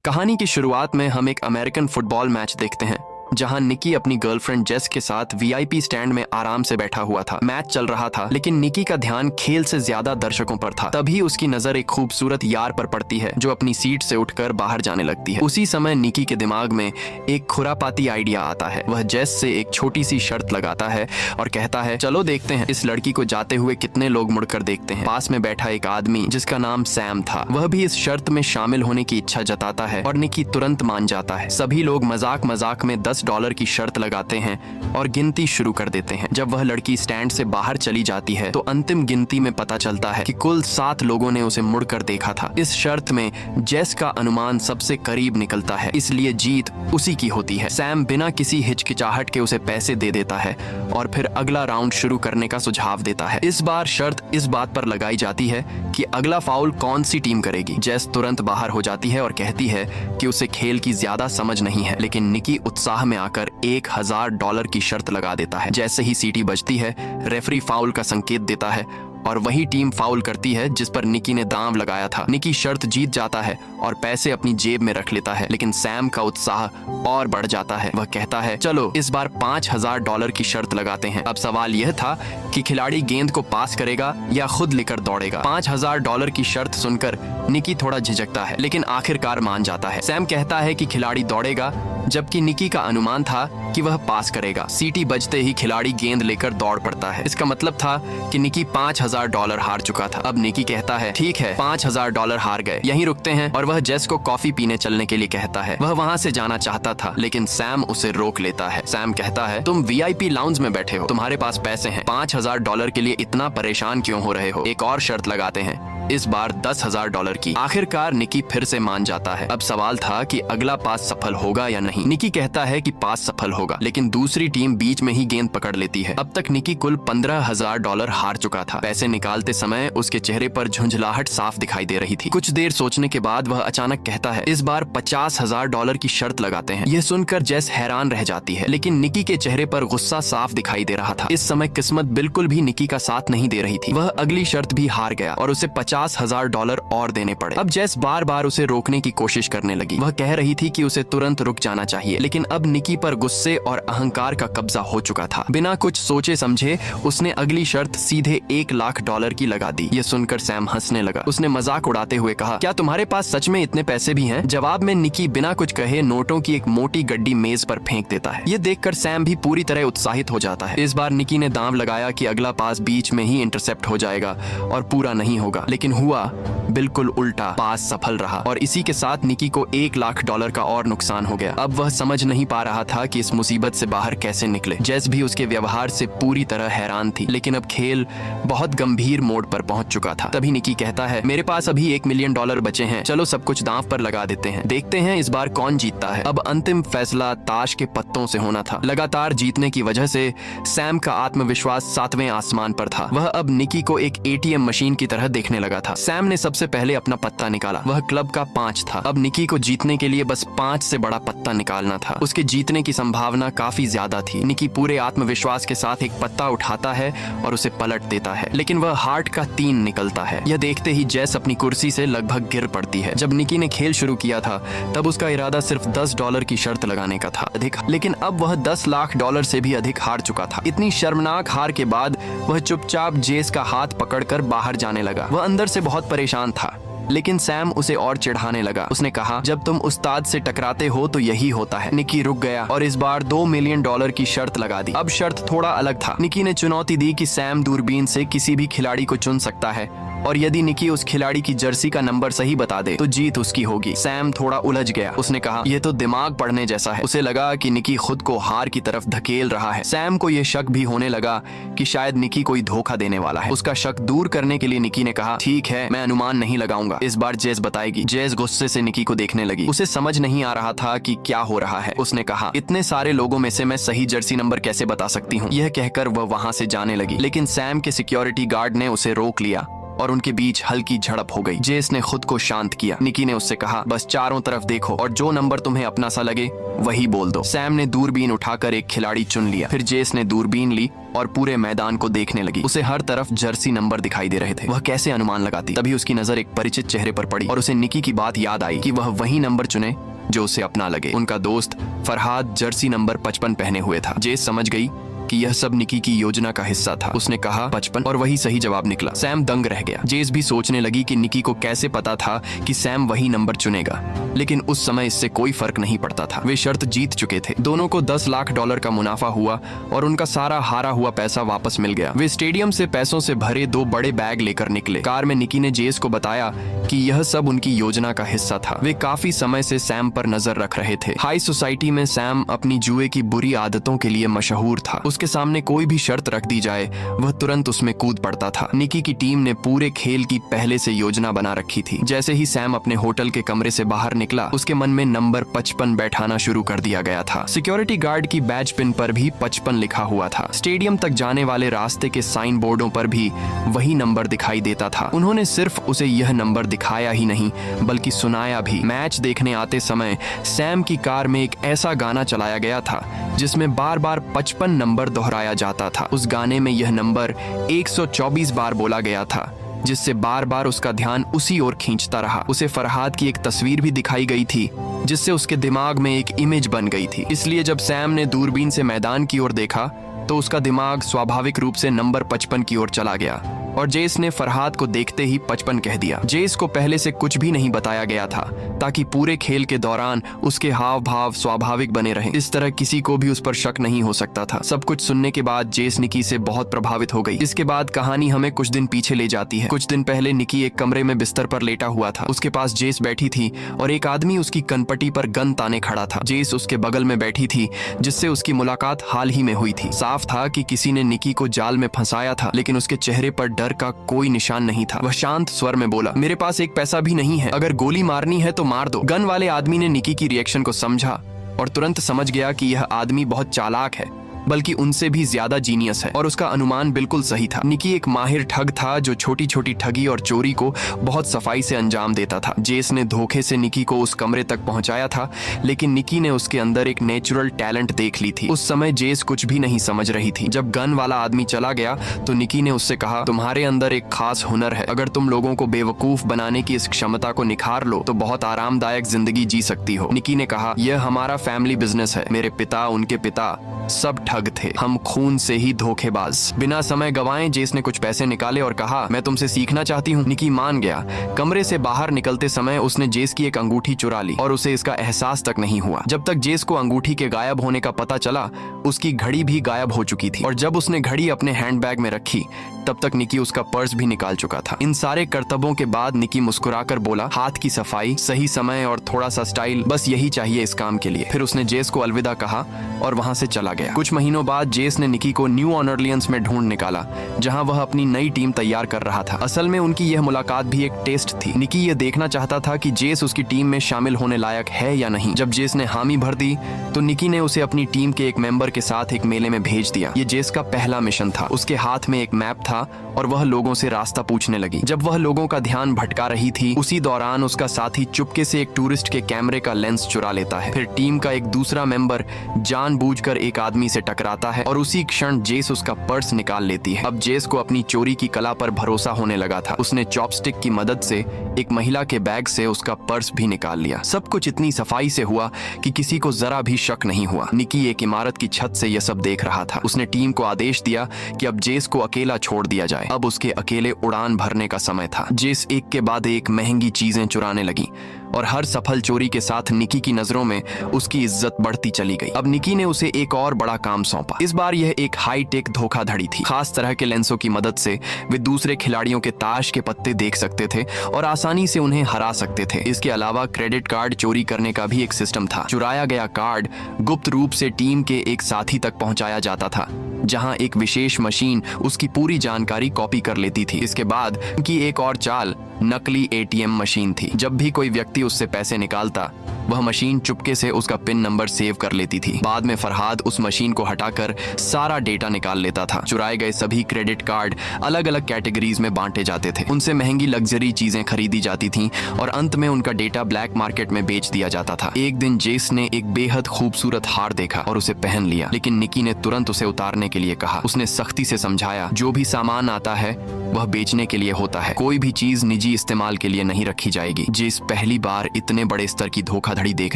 कहानी की शुरुआत में हम एक अमेरिकन फुटबॉल मैच देखते हैं जहां निकी अपनी गर्लफ्रेंड जेस के साथ वीआईपी स्टैंड में आराम से बैठा हुआ था। मैच चल रहा था लेकिन निकी का ध्यान खेल से ज्यादा दर्शकों पर था। तभी उसकी नजर एक खूबसूरत यार पर पड़ती है जो अपनी सीट से उठकर बाहर जाने लगती है। उसी समय निकी के दिमाग में एक खुरापाती आइडिया आता है। वह जेस से एक छोटी सी शर्त लगाता है और कहता है, चलो देखते हैं इस लड़की को जाते हुए कितने लोग मुड़कर देखते हैं। पास में बैठा एक आदमी जिसका नाम सैम था, वह भी इस शर्त में शामिल होने की इच्छा जताता है और निकी तुरंत मान जाता है। सभी लोग मजाक मजाक में $10 की शर्त लगाते हैं और गिनती शुरू कर देते हैं। जब वह लड़की स्टैंड से बाहर चली जाती है तो अंतिम गिनती में पता चलता है कि कुल 7 लोगों ने उसे मुड़कर देखा था। इस शर्त में जेस का अनुमान सबसे करीब निकलता है, इसलिए जीत उसी की होती है। सैम बिना किसी हिचकिचाहट के उसे पैसे दे देता है और फिर अगला राउंड शुरू करने का सुझाव देता है। इस बार शर्त इस बात पर लगाई जाती है कि अगला फाउल कौन सी टीम करेगी। जेस तुरंत बाहर हो जाती है और कहती है कि उसे खेल की ज्यादा समझ नहीं है, लेकिन निकी उत्साह में आकर $1000 की शर्त लगा देता है। जैसे ही सीटी बजती है, रेफरी फाउल का संकेत देता है और वही टीम फाउल करती है जिस पर निकी ने दांव लगाया था। निकी शर्त जीत जाता है और पैसे अपनी जेब में रख लेता है, लेकिन सैम का उत्साह और बढ़ जाता है। वह कहता है, चलो इस बार $5000 की शर्त लगाते हैं। अब सवाल यह था कि खिलाड़ी गेंद को पास करेगा या खुद लेकर दौड़ेगा। $5000 की शर्त सुनकर निकी थोड़ा झिझकता है, लेकिन आखिरकार मान जाता है। सैम कहता है कि खिलाड़ी दौड़ेगा, जबकि निकी का अनुमान था कि वह पास करेगा। सीटी बजते ही खिलाड़ी गेंद लेकर दौड़ पड़ता है। इसका मतलब था कि निकी $5000 हार चुका था। अब निकी कहता है, ठीक है, $5000 हार गए, यहीं रुकते हैं। और वह जेस को कॉफी पीने चलने के लिए कहता है। वह वहां से जाना चाहता था, लेकिन सैम उसे रोक लेता है। सैम कहता है, तुम वीआईपी लाउंज में बैठे हो, तुम्हारे पास पैसे हैं, $5000 के लिए इतना परेशान क्यों हो रहे हो? एक और शर्त लगाते हैं, इस बार $10,000 की। आखिरकार निकी फिर से मान जाता है। अब सवाल था कि अगला पास सफल होगा या नहीं। निकी कहता है कि पास सफल होगा, लेकिन दूसरी टीम बीच में ही गेंद पकड़ लेती है। अब तक निकी कुल $15,000 हार चुका था। पैसे निकालते समय उसके चेहरे पर झुंझलाहट साफ दिखाई दे रही थी। कुछ देर सोचने के बाद वह अचानक कहता है, इस बार $50,000 की शर्त लगाते हैं। यह सुनकर जेस हैरान रह जाती है, लेकिन निकी के चेहरे पर गुस्सा साफ दिखाई दे रहा था। इस समय किस्मत बिल्कुल भी निकी का साथ नहीं दे रही थी। वह अगली शर्त भी हार गया और उसे $50,000 और देने पड़े। अब जेस बार बार उसे रोकने की कोशिश करने लगी। वह कह रही थी कि उसे तुरंत रुक जाना चाहिए, लेकिन अब निकी पर गुस्से और अहंकार का कब्जा हो चुका था। बिना कुछ सोचे समझे उसने अगली शर्त सीधे $1,00,000 की लगा दी। ये सुनकर सैम हंसने लगा। उसने मजाक उड़ाते हुए कहा, क्या तुम्हारे पास सच में इतने पैसे भी हैं? जवाब में निकी बिना कुछ कहे नोटों की एक मोटी गड्डी मेज पर फेंक देता है। ये देखकर सैम भी पूरी तरह उत्साहित हो जाता है। इस बार निकी ने दांव लगाया कि अगला पास बीच में ही इंटरसेप्ट हो जाएगा और पूरा नहीं होगा, लेकिन हुआ बिल्कुल उल्टा। पास सफल रहा और इसी के साथ निकी को $1,00,000 का और नुकसान हो गया। अब वह समझ नहीं पा रहा था कि इस मुसीबत से बाहर कैसे निकले। जेस भी उसके व्यवहार से पूरी तरह हैरान थी, लेकिन अब खेल बहुत गंभीर मोड़ पर पहुंच चुका था। तभी निकी कहता है, मेरे पास अभी $1 मिलियन बचे हैं, चलो सब कुछ दांव पर लगा देते हैं, देखते हैं इस बार कौन जीतता है। अब अंतिम फैसला ताश के पत्तों से होना था। लगातार जीतने की वजह से सैम का आत्मविश्वास 7वें आसमान पर था। वह अब निकी को एक ATM मशीन की तरह देखने लगा था। सैम ने सबसे पहले अपना पत्ता निकाला। वह क्लब का 5 था। अब निकी को जीतने के लिए बस 5 से बड़ा पत्ता निकालना था। उसके जीतने की संभावना काफी ज्यादा थी। निकी पूरे आत्मविश्वास के साथ एक पत्ता उठाता है और उसे पलट देता है, लेकिन वह हार्ट का 3 निकलता है। यह देखते ही जेस अपनी कुर्सी से लगभग गिर पड़ती है। जब निकी ने खेल शुरू किया था तब उसका इरादा सिर्फ $10 की शर्त लगाने का था, अधिक, लेकिन अब वह $10,00,000 से भी अधिक हार चुका था। इतनी शर्मनाक हार के बाद वह चुपचाप जेस का हाथ पकड़कर बाहर जाने लगा। वह अंदर से बहुत परेशान था, लेकिन सैम उसे और चिढ़ाने लगा। उसने कहा, जब तुम उस्ताद से टकराते हो तो यही होता है। निकी रुक गया और इस बार $2 मिलियन की शर्त लगा दी। अब शर्त थोड़ा अलग था। निकी ने चुनौती दी कि सैम दूरबीन से किसी भी खिलाड़ी को चुन सकता है और यदि निकी उस खिलाड़ी की जर्सी का नंबर सही बता दे तो जीत उसकी होगी। सैम थोड़ा उलझ गया। उसने कहा, यह तो दिमाग पढ़ने जैसा है। उसे लगा कि निकी खुद को हार की तरफ धकेल रहा है। सैम को यह शक भी होने लगा कि शायद निकी कोई धोखा देने वाला है। उसका शक दूर करने के लिए निकी ने कहा, ठीक है, मैं अनुमान नहीं लगाऊंगा, इस बार जेस बताएगी। जेस गुस्से से निकी को देखने लगी। उसे समझ नहीं आ रहा था कि क्या हो रहा है। उसने कहा, इतने सारे लोगों में से मैं सही जर्सी नंबर कैसे बता सकती हूँ? यह कहकर वह वहां से जाने लगी, लेकिन सैम के सिक्योरिटी गार्ड ने उसे रोक लिया और उनके बीच हल्की झड़प हो गई। जेस ने खुद को शांत किया। निकी ने उससे कहा, बस चारों तरफ देखो और जो नंबर तुम्हें अपना सा लगे वही बोल दो। सैम ने दूरबीन उठाकर एक खिलाड़ी चुन लिया। फिर जेस ने दूरबीन ली और पूरे मैदान को देखने लगी। उसे हर तरफ जर्सी नंबर दिखाई दे रहे थे। वह कैसे अनुमान लगाती? तभी उसकी नजर एक परिचित चेहरे पर पड़ी और उसे निकी की बात याद आई कि वह वही नंबर चुने जो उसे अपना लगे। उनका दोस्त फरहाद जर्सी नंबर 55 पहने हुए था। जेस समझ गई कि यह सब निकी की योजना का हिस्सा था। उसने कहा 55 और वही सही जवाब निकला। सैम दंग रह गया। जेस भी सोचने लगी कि निकी को कैसे पता था कि सैम वही नंबर चुनेगा, लेकिन उस समय इससे कोई फर्क नहीं पड़ता था। वे शर्त जीत चुके थे। दोनों को $10 लाख का मुनाफा हुआ और उनका सारा हारा हुआ पैसा वापस मिल गया। वे स्टेडियम से पैसों से भरे 2 बड़े बैग लेकर निकले। कार में निकी ने जेस को बताया कि यह सब उनकी योजना का हिस्सा था। वे काफी समय से सैम पर नजर रख रहे थे। हाई सोसाइटी में सैम अपनी जुए की बुरी आदतों के लिए मशहूर था। उसके सामने कोई भी शर्त रख दी जाए वह तुरंत उसमें कूद पड़ता था। निकी की टीम ने पूरे खेल की पहले से योजना बना रखी थी। जैसे ही सैम अपने होटल के कमरे से बाहर निकला, उसके मन में नंबर 55 बैठाना शुरू कर दिया गया था। सिक्योरिटी गार्ड की बैज पिन पर भी 55 लिखा हुआ था। स्टेडियम तक जाने वाले रास्ते के साइन बोर्डों पर भी वही नंबर दिखाई देता था। उन्होंने सिर्फ उसे यह नंबर दिखाया ही नहीं बल्कि सुनाया भी। मैच देखने आते समय सैम की कार में एक ऐसा गाना चलाया गया था जिसमें बार बार 55 नंबर दोहराया जाता था। उस गाने में यह नंबर 124 बार बोला गया था, जिससे बार बार उसका ध्यान उसी ओर खींचता रहा। उसे फरहाद की एक तस्वीर भी दिखाई गई थी जिससे उसके दिमाग में एक इमेज बन गई थी। इसलिए जब सैम ने दूरबीन से मैदान की ओर देखा तो उसका दिमाग स्वाभाविक रूप से नंबर 55 की ओर चला गया और जेस ने फरहाद को देखते ही 55 कह दिया। जेस को पहले से कुछ भी नहीं बताया गया था ताकि पूरे खेल के दौरान उसके हाव भाव स्वाभाविक बने रहें। इस तरह किसी को भी उस पर शक नहीं हो सकता था। सब कुछ सुनने के बाद जेस निकी से बहुत प्रभावित हो गई। इसके बाद कहानी हमें कुछ दिन पीछे ले जाती है। कुछ दिन पहले निकी एक कमरे में बिस्तर पर लेटा हुआ था। उसके पास जेस बैठी थी और एक आदमी उसकी कनपटी पर गन ताने खड़ा था। जेस उसके बगल में बैठी थी जिससे उसकी मुलाकात हाल ही में हुई थी। साफ था कि किसी ने निकी को जाल में फंसाया था, लेकिन उसके चेहरे पर डर का कोई निशान नहीं था। वह शांत स्वर में बोला, मेरे पास एक पैसा भी नहीं है, अगर गोली मारनी है तो मार दो। गन वाले आदमी ने निकी की रिएक्शन को समझा और तुरंत समझ गया कि यह आदमी बहुत चालाक है, बल्कि उनसे भी ज्यादा जीनियस है, और उसका अनुमान बिल्कुल सही था। निकी एक माहिर ठग था जो छोटी छोटी ठगी और चोरी को बहुत सफाई से अंजाम देता था। जेस ने धोखे से निकी को उस कमरे तक पहुंचाया था, लेकिन निकी ने उसके अंदर एक नेचुरल टैलेंट देख ली थी। उस समय जेस कुछ भी नहीं समझ रही थी। जब गन वाला आदमी चला गया तो निकी ने उससे कहा, तुम्हारे अंदर एक खास हुनर है। अगर तुम लोगों को बेवकूफ बनाने की इस क्षमता को निखार लो तो बहुत आरामदायक जिंदगी जी सकती हो। निकी ने कहा, यह हमारा फैमिली बिजनेस है। मेरे पिता, उनके पिता सब ठग थे। हम खून से ही धोखेबाज। बिना समय गवाए जेस ने कुछ पैसे निकाले और कहा, मैं तुमसे सीखना चाहती हूँ। निकी मान गया। कमरे से बाहर निकलते समय उसने जेस की एक अंगूठी चुरा ली और उसे इसका एहसास तक नहीं हुआ। जब तक जेस को अंगूठी के गायब होने का पता चला, उसकी घड़ी भी गायब हो चुकी थी, और जब उसने घड़ी अपने हैंडबैग में रखी तब तक निकी उसका पर्स भी निकाल चुका था। इन सारे करतबों के बाद निकी मुस्कुराकर बोला, हाथ की सफाई, सही समय और थोड़ा सा स्टाइल, बस यही चाहिए इस काम के लिए। फिर उसने जेस को अलविदा कहा और वहां से चला गया। कुछ महीनों बाद जेस ने निकी को न्यू ऑर्लियंस में ढूंढ निकाला, जहां वह अपनी नई टीम तैयार कर रहा था। असल में उनकी यह मुलाकात भी एक टेस्ट थी। निकी यह देखना चाहता था कि जेस उसकी टीम में शामिल होने लायक है या नहीं। जब जेस ने हामी भर दी तो निकी ने उसे अपनी टीम के एक मेंबर के साथ एक मेले में भेज दिया। ये जेस का पहला मिशन था। उसके हाथ में एक मैप था और वह लोगों से रास्ता पूछने लगी। जब वह लोगों का ध्यान भटका रही थी, उसी दौरान उसका साथी चुपके से एक टूरिस्ट के कैमरे का लेंस चुरा लेता है। फिर टीम का एक दूसरा मेंबर जानबूझकर एक आदमी से टकराता है और उसी क्षण जेस उसका पर्स निकाल लेती है। अब जेस को अपनी चोरी की कला पर भरोसा होने लगा था। उसने चॉपस्टिक की मदद से एक महिला के बैग से उसका पर्स भी निकाल लिया। सब कुछ इतनी सफाई से हुआ कि किसी को जरा भी शक नहीं हुआ। निकी एक इमारत की छत से यह सब देख रहा था। उसने टीम को आदेश दिया कि अब जेस को अकेला छोड़ दिया जाए। अब उसके अकेले उड़ान भरने का समय था। जेस एक के बाद एक महंगी चीजें चुराने लगी और हर सफल चोरी के साथ निकी की नजरों में उसकी इज्जत बढ़ती चली गई। अब निकी ने उसे एक और बड़ा काम सौंपा। इस बार यह एक हाई टेक धोखाधड़ी थी। खास तरह के लेंसों की मदद से वे दूसरे खिलाड़ियों के ताश के पत्ते देख सकते थे और आसानी से उन्हें हरा सकते थे। इसके अलावा क्रेडिट कार्ड चोरी करने का भी एक सिस्टम था। चुराया गया कार्ड गुप्त रूप से टीम के एक साथी तक पहुंचाया जाता था, जहां एक विशेष मशीन उसकी पूरी जानकारी कॉपी कर लेती थी। इसके बाद की एक और चाल नकली एटीएम मशीन थी। जब भी कोई व्यक्ति उससे पैसे निकालता वह मशीन चुपके से उसका पिन नंबर सेव कर लेती थी। बाद में फरहाद उस मशीन को हटाकर सारा डेटा निकाल लेता था। चुराए गए सभी क्रेडिट कार्ड अलग अलग कैटेगरीज में बांटे जाते थे। उनसे महंगी लग्जरी चीजें खरीदी जाती थीं और अंत में उनका डेटा ब्लैक मार्केट में बेच दिया जाता था। एक दिन जेस ने एक बेहद खूबसूरत हार देखा और उसे पहन लिया, लेकिन निकी ने तुरंत उसे उतारने के लिए कहा। उसने सख्ती से समझाया, जो भी सामान आता है वह बेचने के लिए होता है, कोई भी चीज निजी इस्तेमाल के लिए नहीं रखी जाएगी। जेस पहली बार इतने बड़े स्तर की धोखाधड़ी देख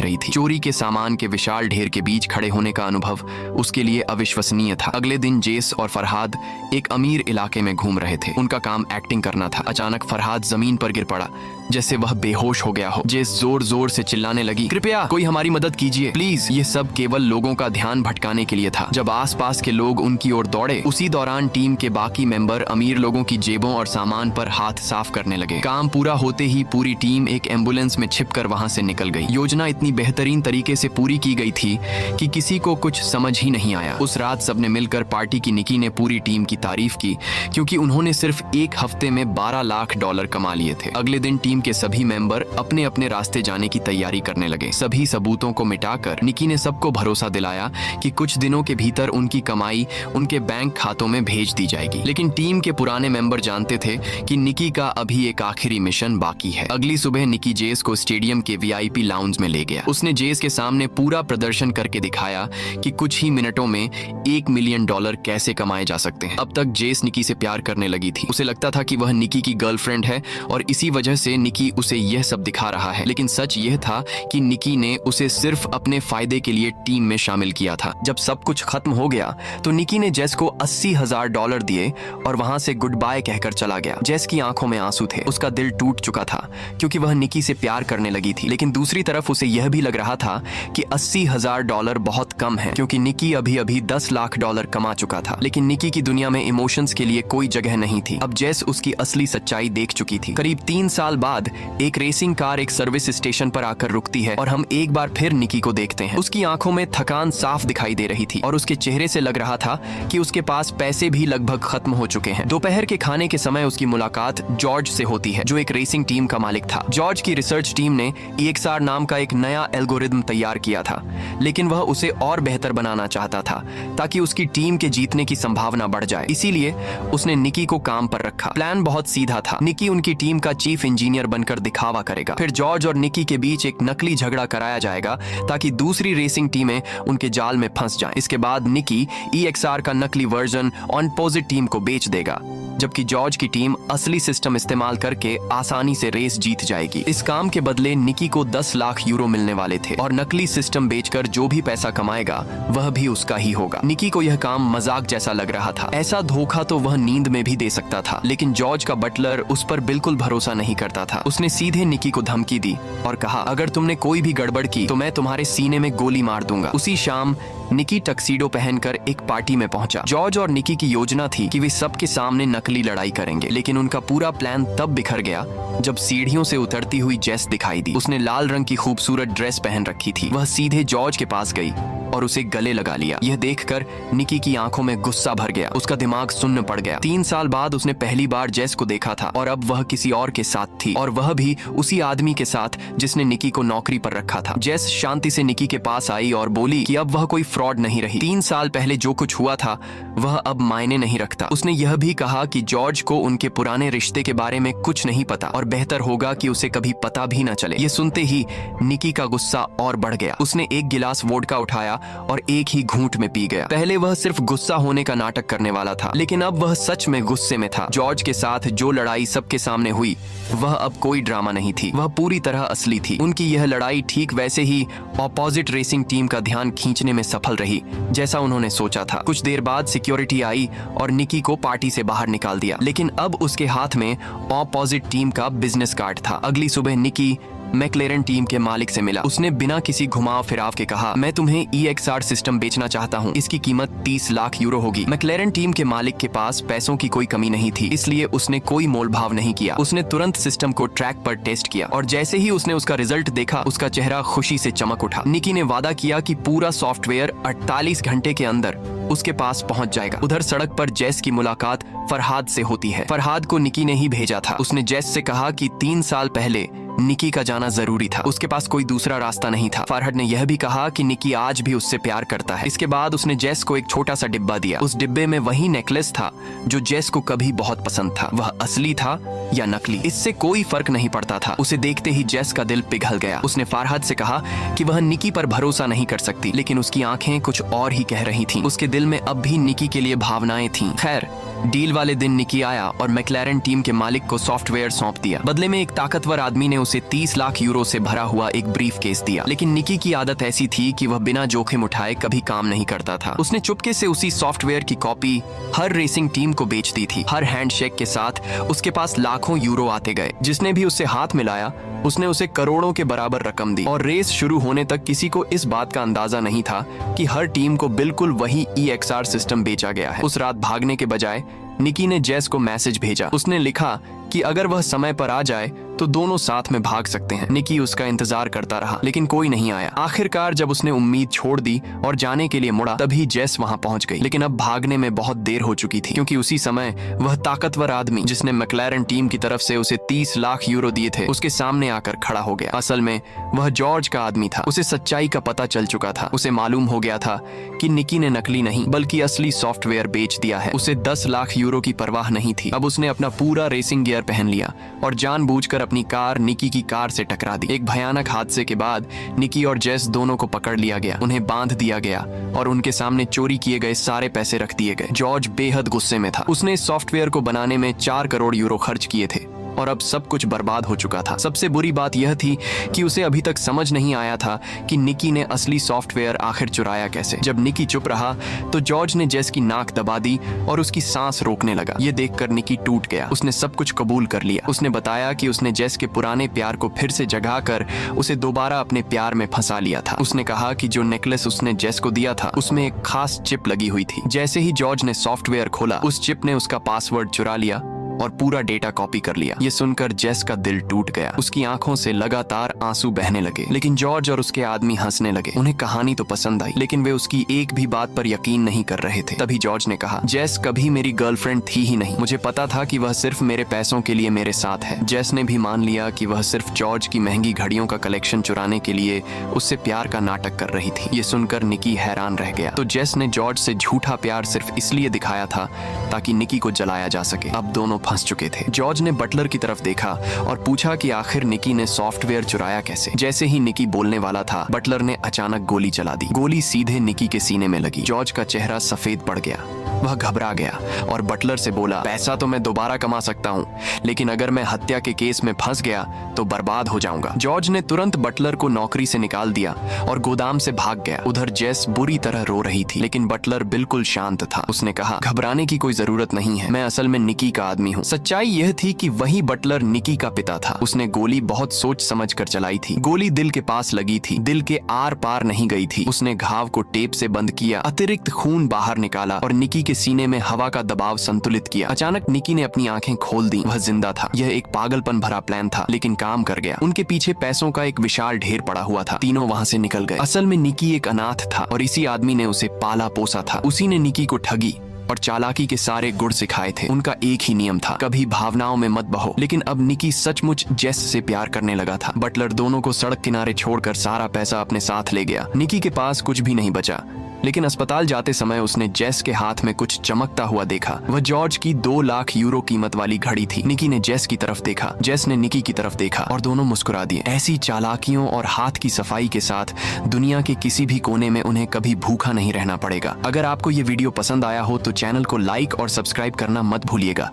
रही थी। चोरी के सामान के विशाल ढेर के बीच खड़े होने का अनुभव उसके लिए अविश्वसनीय था। अगले दिन जेस और फरहाद एक अमीर इलाके में घूम रहे थे। उनका काम एक्टिंग करना था। अचानक फरहाद जमीन पर गिर पड़ा जैसे वह बेहोश हो गया हो। जेस जोर जोर से चिल्लाने लगी, कृपया कोई हमारी मदद कीजिए प्लीज। ये सब केवल लोगों का ध्यान भटकाने के लिए था। जब आसपास के लोग उनकी ओर दौड़े, उसी दौरान टीम के बाकी मेंबर अमीर लोगों की जेबों और सामान पर हाथ साफ करने लगे। काम पूरा होते ही पूरी टीम एक एम्बुलेंस में छिपकर वहां से निकल गई। योजना इतनी बेहतरीन तरीके से पूरी की गई थी कि किसी को कुछ समझ ही नहीं आया। उस रात सबने मिलकर पार्टी की। निकी ने पूरी टीम की तारीफ की क्योंकि उन्होंने सिर्फ एक हफ्ते में $12 लाख कमा लिए थे। अगले दिन टीम के सभी मेंबर अपने अपने रास्ते जाने की तैयारी करने लगे। सभी सबूतों को मिटाकर निकी ने सबको भरोसा दिलाया कि कुछ दिनों के भीतर उनकी कमाई उनके बैंक खातों में भेज दी जाएगी। लेकिन टीम के पुराने मेंबर जानते थे कि निकी का अभी एक आखिरी मिशन बाकी है। अगली सुबह निकी जेस को स्टेडियम के VIP लाउंज में ले गया। उसने जेस के सामने पूरा प्रदर्शन करके दिखाया कि कुछ ही मिनटों में $1 मिलियन कैसे कमाए जा सकते हैं। अब तक जेस निकी से प्यार करने लगी थी। उसे लगता था कि वह निकी की गर्लफ्रेंड है और इसी वजह से निकी उसे यह सब दिखा रहा है। लेकिन सच यह था कि निकी ने उसे सिर्फ अपने फायदे के लिए टीम में शामिल किया था। जब सब कुछ खत्म हो गया तो निकी ने जेस को $80,000 दिए और वहां से गुड बाय कहकर चला गया। जेस की आंखों में आंसू थे। उसका दिल टूट चुका था क्योंकि वह निकी से प्यार करने लगी थी। लेकिन दूसरी तरफ उसे यह भी लग रहा था कि $80,000 बहुत कम है क्योंकि निकी अभी अभी $10 लाख कमा चुका था। लेकिन निकी की दुनिया में इमोशंस के लिए कोई जगह नहीं थी। अब जेस उसकी असली सच्चाई देख चुकी थी। करीब 3 साल बाद एक रेसिंग कार एक सर्विस स्टेशन पर आकर रुकती है और हम एक बार फिर निकी को देखते हैं। उसकी आंखों में थकान साफ दिखाई दे रही थी और उसके चेहरे से लग रहा था कि उसके पास पैसे भी लगभग खत्म हो चुके हैं। दोपहर के खाने के समय उसकी मुलाकात जॉर्ज से होती है जो एक रेसिंग टीम का मालिक था। जॉर्ज की रिसर्च टीम ने EXR नाम का एक नया एल्गोरिदम तैयार किया था, लेकिन वह उसे और बेहतर बनाना चाहता था ताकि उसकी टीम के जीतने की संभावना बढ़ जाए। इसीलिए उसने निकी को काम पर रखा। प्लान बहुत सीधा था। निकी उनकी टीम का चीफ इंजीनियर बनकर दिखावा करेगा। फिर जॉर्ज और निकी के बीच एक नकली झगड़ा कराया जाएगा ताकि दूसरी रेसिंग टीमें उनके जाल में फंस जाएं। इसके बाद निकी EXR का नकली वर्जन ऑनपोजिट टीम को बेच देगा, जबकि जॉर्ज की टीम असली सिस्टम इस्तेमाल करके आसानी से रेस जीत जाएगी। इस काम के बदले निकी को €10 लाख मिलने वाले थे और नकली सिस्टम बेचकर जो भी पैसा कमाएगा वह भी उसका ही होगा। निकी को यह काम मजाक जैसा लग रहा था। ऐसा धोखा तो वह नींद में भी दे सकता था, लेकिन जॉर्ज का बटलर उस पर बिल्कुल भरोसा नहीं करता था। उसने सीधे निकी को धमकी दी और कहा, अगर तुमने कोई भी गड़बड़ की तो मैं तुम्हारे सीने में गोली मार दूंगा। उसी शाम निकी टक्सीडो पहनकर एक पार्टी में पहुंचा। जॉर्ज और निकी की योजना थी कि वे सबके सामने नकली लड़ाई करेंगे, लेकिन उनका पूरा प्लान तब बिखर गया जब सीढ़ियों से उतरती हुई जेस दिखाई दी। उसने लाल रंग की खूबसूरत ड्रेस पहन रखी थी। वह सीधे जॉर्ज के पास गई और उसे गले लगा लिया। यह देखकर निकी की आंखों में गुस्सा भर गया। उसका दिमाग सुन्न पड़ गया। 3 साल बाद उसने पहली बार जेस को देखा था और अब वह किसी और के साथ थी, और वह भी उसी आदमी के साथ जिसने निकी को नौकरी पर रखा था। जेस शांति से निकी के पास आई और बोली कि अब वह कोई फ्रॉड नहीं रही। 3 साल पहले जो कुछ हुआ था वह अब मायने नहीं रखता। उसने यह भी कहा कि जॉर्ज को उनके पुराने रिश्ते के बारे में कुछ नहीं पता और बेहतर होगा कि उसे कभी पता भी न चले। ये सुनते ही निकी का गुस्सा और बढ़ गया। उसने एक गिलास वोडका उठाया और एक ही घूंट में पी गया। पहले वह सिर्फ गुस्सा होने का नाटक करने वाला था, लेकिन अब वह सच में गुस्से में था। जॉर्ज के साथ जो लड़ाई सबके सामने हुई वह अब कोई ड्रामा नहीं थी, वह पूरी तरह असली थी। उनकी यह लड़ाई ठीक वैसे ही ऑपोजिट रेसिंग टीम का ध्यान खींचने में सफल रही जैसा उन्होंने सोचा था। कुछ देर बाद सिक्योरिटी आई और निकी को पार्टी से बाहर निकाल दिया, लेकिन अब उसके हाथ में ऑपोजिट टीम का बिजनेस कार्ड था। अगली सुबह निकी मैक्लेरन टीम के मालिक से मिला। उसने बिना किसी घुमाव फिराव के कहा, मैं तुम्हें EXR सिस्टम बेचना चाहता हूँ। इसकी कीमत €30 लाख होगी। मैक्लेरन टीम के मालिक के पास पैसों की कोई कमी नहीं थी, इसलिए उसने कोई मोल भाव नहीं किया। उसने तुरंत सिस्टम को ट्रैक पर टेस्ट किया और जैसे ही उसने उसका रिजल्ट देखा उसका चेहरा खुशी से चमक उठा। निकी ने वादा किया कि पूरा सॉफ्टवेयर 48 घंटे के अंदर उसके पास पहुंच जाएगा। उधर सड़क पर जेस की मुलाकात फरहाद से होती है। फरहाद को निकी ने ही भेजा था। उसने जेस से कहा कि 3 साल पहले निकी का जाना जरूरी था। उसके पास कोई दूसरा रास्ता नहीं था। फरहद ने यह भी कहा कि निकी आज भी उससे प्यार करता है। इसके बाद उसने जेस को एक छोटा सा डिब्बा दिया। उस डिब्बे में वही नेकलेस था जो जेस को कभी बहुत पसंद था। वह असली था या नकली, इससे कोई फर्क नहीं पड़ता था। उसे देखते ही जेस का दिल पिघल गया। उसने फरहद से कहा कि वह निकी पर भरोसा नहीं कर सकती, लेकिन उसकी आंखें कुछ और ही कह रही थीं। उसके दिल में अब भी निकी के लिए भावनाएं थीं। खैर, डील वाले दिन निकी आया और मैक्लेरन टीम के मालिक को सॉफ्टवेयर सौंप दिया। बदले में एक ताकतवर आदमी ने उसे 30 लाख यूरो से भरा हुआ एक ब्रीफ केस दिया। लेकिन निकी की आदत ऐसी थी कि वह बिना जोखिम उठाए कभी काम नहीं करता था। उसने चुपके से उसी सॉफ्टवेयर की कॉपी हर रेसिंग टीम को बेच दी थी। हर हैंडशेक के साथ उसके पास लाखों यूरो आते गए। जिसने भी उससे हाथ मिलाया उसने उसे करोड़ों के बराबर रकम दी। और रेस शुरू होने तक किसी को इस बात का अंदाजा नहीं था कि हर टीम को बिल्कुल वही EXR सिस्टम बेचा गया है। उस रात भागने के बजाय निकी ने जेस को मैसेज भेजा। उसने लिखा कि अगर वह समय पर आ जाए तो दोनों साथ में भाग सकते हैं। निकी उसका इंतजार करता रहा, लेकिन कोई नहीं आया। आखिरकार जब उसने उम्मीद छोड़ दी और जाने के लिए मुड़ा, तभी जेस वहां पहुंच गई। लेकिन अब भागने में बहुत देर हो चुकी थी, क्योंकि उसी समय वह ताकतवर आदमी जिसने मैक्लेरन टीम की तरफ से उसे 30 लाख यूरो दिए थे, उसके सामने आकर खड़ा हो गया। असल में वह जॉर्ज का आदमी था। उसे सच्चाई का पता चल चुका था। उसे मालूम हो गया था कि निकी ने नकली नहीं बल्कि असली सॉफ्टवेयर बेच दिया है। उसे 10 लाख यूरो की परवाह नहीं थी। अब उसने अपना पूरा रेसिंग गियर पहन लिया और जानबूझकर अपनी कार निकी की कार से टकरा दी। एक भयानक हादसे के बाद निकी और जेस दोनों को पकड़ लिया गया। उन्हें बांध दिया गया और उनके सामने चोरी किए गए सारे पैसे रख दिए गए। जॉर्ज बेहद गुस्से में था। उसने इस सॉफ्टवेयर को बनाने में 4 करोड़ यूरो खर्च किए थे और अब सब कुछ बर्बाद हो चुका था। सबसे बुरी बात यह थी कि उसे अभी तक समझ नहीं आया था कि निकी ने असली सॉफ्टवेयर आखिर चुराया कैसे। जब निकी चुप रहा तो जॉर्ज ने जेस की नाक दबा दी और उसकी सांस रोकने लगा। ये देखकर निकी टूट गया। उसने सब कुछ कबूल कर लिया। उसने बताया कि उसने जेस के पुराने प्यार को फिर से जगाकर उसे दोबारा अपने प्यार में फंसा लिया था। उसने कहा कि जो नेकलेस उसने जेस को दिया था उसमें एक खास चिप लगी हुई थी। जैसे ही जॉर्ज ने सॉफ्टवेयर खोला, उस चिप ने उसका पासवर्ड चुरा लिया और पूरा डेटा कॉपी कर लिया। ये सुनकर जेस का दिल टूट गया। उसकी आंखों से लगातार आंसू बहने लगे। लेकिन जॉर्ज और उसके आदमी हंसने लगे। उन्हें कहानी तो पसंद आई, लेकिन वे उसकी एक भी बात पर यकीन नहीं कर रहे थे। तभी जॉर्ज ने कहा, जेस कभी मेरी गर्लफ्रेंड थी ही नहीं। मुझे पता था कि वह सिर्फ मेरे पैसों के लिए मेरे साथ है। जेस ने भी मान लिया कि वह सिर्फ जॉर्ज की महंगी घड़ियों का कलेक्शन चुराने के लिए उससे प्यार का नाटक कर रही थी। ये सुनकर निकी हैरान रह गया। तो जेस ने जॉर्ज से झूठा प्यार सिर्फ इसलिए दिखाया था ताकि निकी को जलाया जा सके। अब दोनों फंस चुके थे। जॉर्ज ने बटलर की तरफ देखा और पूछा कि आखिर निकी ने सॉफ्टवेयर चुराया कैसे। जैसे ही निकी बोलने वाला था, बटलर ने अचानक गोली चला दी। गोली सीधे निकी के सीने में लगी। जॉर्ज का चेहरा सफेद पड़ गया। वह घबरा गया और बटलर से बोला, पैसा तो मैं दोबारा कमा सकता हूँ, लेकिन अगर मैं हत्या के केस में फंस गया तो बर्बाद हो जाऊंगा। जॉर्ज ने तुरंत बटलर को नौकरी से निकाल दिया और गोदाम से भाग गया। उधर जेस बुरी तरह रो रही थी, लेकिन बटलर बिल्कुल शांत था। उसने कहा, घबराने की कोई जरूरत नहीं है, मैं असल में निकी का आदमी हूँ। सच्चाई यह थी कि वही बटलर निकी का पिता था। उसने गोली बहुत सोच समझ कर चलाई थी। गोली दिल के पास लगी थी, दिल के आर पार नहीं गई थी। उसने घाव को टेप से बंद किया, अतिरिक्त खून बाहर निकाला और निकी के सीने में हवा का दबाव संतुलित किया। अचानक निकी ने अपनी आंखें खोल दी। वह जिंदा था। यह एक पागलपन भरा प्लान था, लेकिन काम कर गया। उनके पीछे पैसों का एक विशाल ढेर पड़ा हुआ था। तीनों वहां से निकल गए। असल में निकी एक अनाथ था और इसी आदमी ने उसे पाला पोसा था। उसी ने निकी को ठगी और चालाकी के सारे गुण सिखाए थे। उनका एक ही नियम था, कभी भावनाओं में मत बहो। लेकिन अब निकी सचमुच जेस से प्यार करने लगा था। बटलर दोनों को सड़क किनारे छोड़कर सारा पैसा अपने साथ ले गया। निकी के पास कुछ भी नहीं बचा, लेकिन अस्पताल जाते समय उसने जेस के हाथ में कुछ चमकता हुआ देखा। वह जॉर्ज की 2 लाख यूरो कीमत वाली घड़ी थी। निकी ने जेस की तरफ देखा, जेस ने निकी की तरफ देखा और दोनों मुस्कुरा दिए। ऐसी चालाकियों और हाथ की सफाई के साथ दुनिया के किसी भी कोने में उन्हें कभी भूखा नहीं रहना पड़ेगा। अगर आपको ये वीडियो पसंद आया हो तो चैनल को लाइक और सब्सक्राइब करना मत भूलिएगा।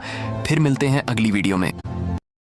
फिर मिलते हैं अगली वीडियो में।